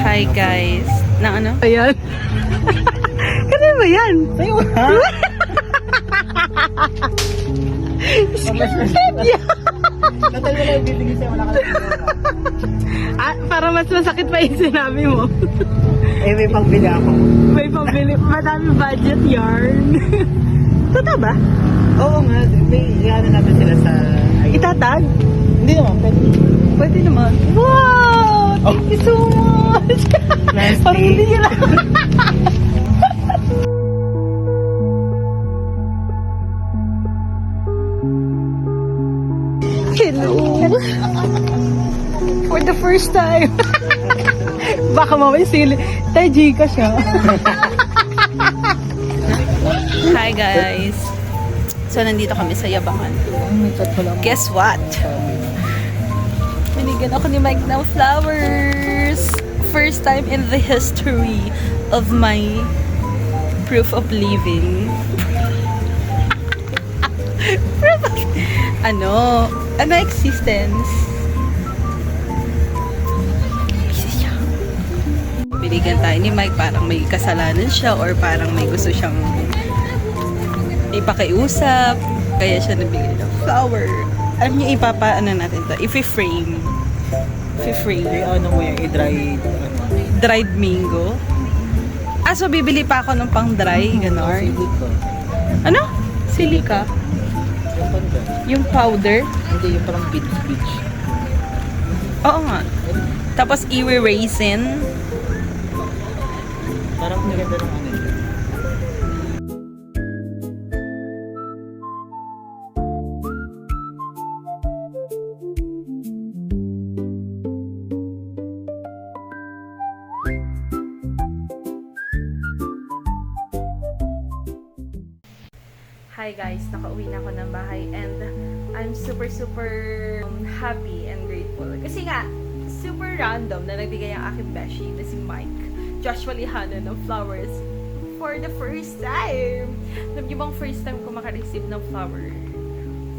Hi guys. Na ano? Ayan. Kasi ba yan? Sa'yo ha? Natal mo lang yung bibigay sa'yo, wala ka lang. Para mas masakit pa yung sinabi mo. Eh, may pangbili ako. May pambili, madami budget yarn. Totoo ba? Oo nga, may iano natin sila sa... Itatag? Hindi naman, pwede. Pwede naman. Wow! Thank you so much! Plastic. Parang hindi nila. Hello! For the first time. Baka mamay sili. Tay, Gika siya. Hi guys. So nandito kami sa Yabangan. Guess what? Binigyan ako ni Mike ng flowers. First time in the history of my proof of living. Proof of... Ano existence. Binigyan tayo ni Mike, parang may kasalanan siya or parang may gusto siyang ipakiusap, kaya siya nabigay ng flower. Alam niyo, ano natin to, i-frame. Eh, ano mo yan, i-dry... Dried mango. So bibili pa ako ng pang dry, gano'n. Dito. Ano? Silika? Yung panda. Yung powder? Hindi, yung parang beach. Oo nga. Tapos i-raisin. Parang maganda ng ano yun. Hi guys, nakauwi na ako ng bahay and I'm super happy and grateful. Kasi nga, super random na nagbigay ang aking beshi na si Mike Joshua Lihano ng flowers for the first time. Alam niyo bang first time ko makareceive ng flower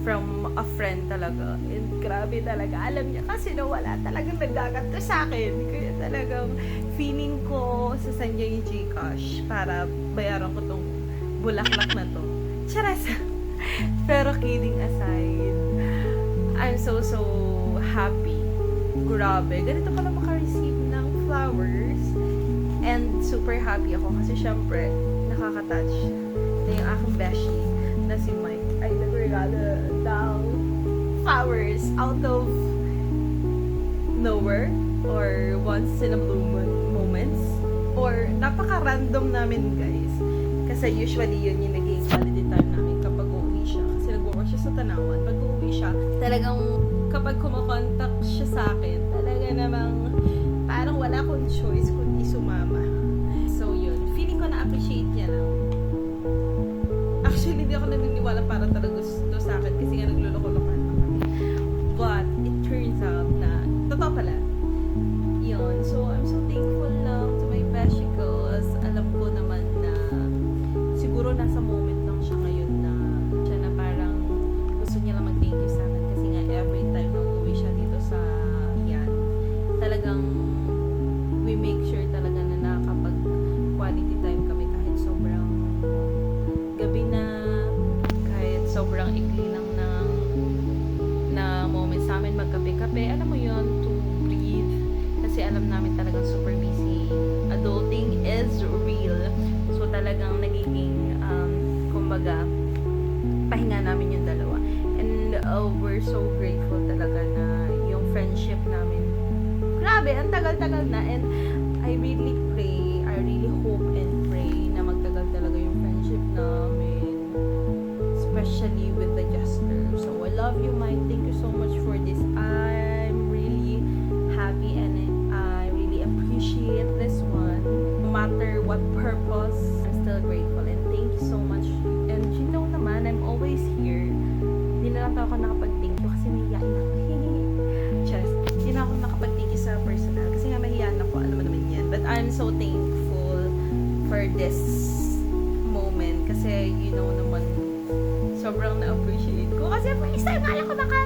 from a friend talaga. And grabe talaga. Alam niya kasi na wala talagang nagaganto sa akin. Kaya talagang feeling ko sa niya yung Gcash para bayaran ko tong bulaklak na to. Charas! Pero kidding aside, I'm so happy. Grabe. Ganito pala makareceive ng flowers. And super happy ako kasi syempre, nakaka-touch na yung aking beshi na si Mike ay nag-regalo ng flowers out of nowhere or once in a blue moon moments or napaka-random namin guys. Kasi usually yun yung naging quality time namin kapag uuwi siya. Kasi nag-work siya sa Tanawan. Pag uuwi siya, talagang kapag kumakontak siya sa akin, talaga namang parang wala akong choice kundi sumama. So yun, feeling ko na-appreciate niya lang. Actually, hindi ako naniniwala para talaga gusto sa akin kasi nga nagluloko-lokan ako. But it turns out na totoo pala. Yun. So I'm so thankful lang to my beshi cause alam ko naman na siguro nasa moment lang siya ngayon na siya na parang gusto niya lang mag-thank you sa akin kasi nga every time na uuwi siya dito sa yan, talagang we make sure talaga na nakakapag quality time kami kahit sobrang gabi na, kahit sobrang ikli lang na moments namin magkape-kape, alam mo yon, to breathe kasi alam namin talagang super busy. Adulting is real. So talagang nagiging kumbaga pahinga namin yung dalawa. And we're so grateful talaga na yung friendship namin. Grabe, ang tagal-tagal na and I really pray, I really hope and pray na magtagal talaga yung friendship namin. Especially with the Jester. So I love you Mike. Thank you so much for this. I'm really happy and I really appreciate this one. No matter what purpose, I'm still grateful and thank you so much. And you know naman, I'm always here. Hindi na lang ako nakapag-thank you kasi mahihain ako. Just, hindi na ako nakapag-thank you sa personal kasi nga mahihain ako, alam mo naman yan. But I'm so thankful for this moment kasi you know naman, sobrang na-appreciate ko. Kasi first time alam ko baka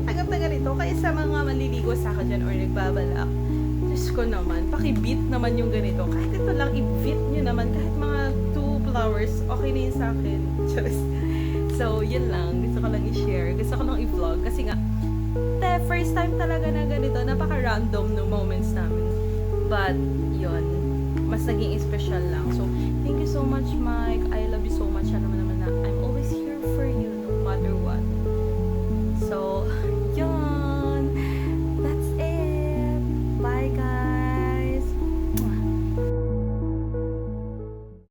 taga-taga rito kaya sa mga maliligo sa akin dyan or nagbabalak. Just besh ko naman, paki-beat naman yung ganito. Kahit ito lang, i-beat nyo naman. Kahit mga 2 flowers, okay na yun sa akin. Charis. So, yun lang. Gusto ko lang i-share. Gusto ko lang i-vlog. Kasi nga, first time talaga na ganito. Napaka-random no moments namin. But, yun. Mas naging special lang. So, thank you so much, Mike. I love you so much. Ano naman na I'm always here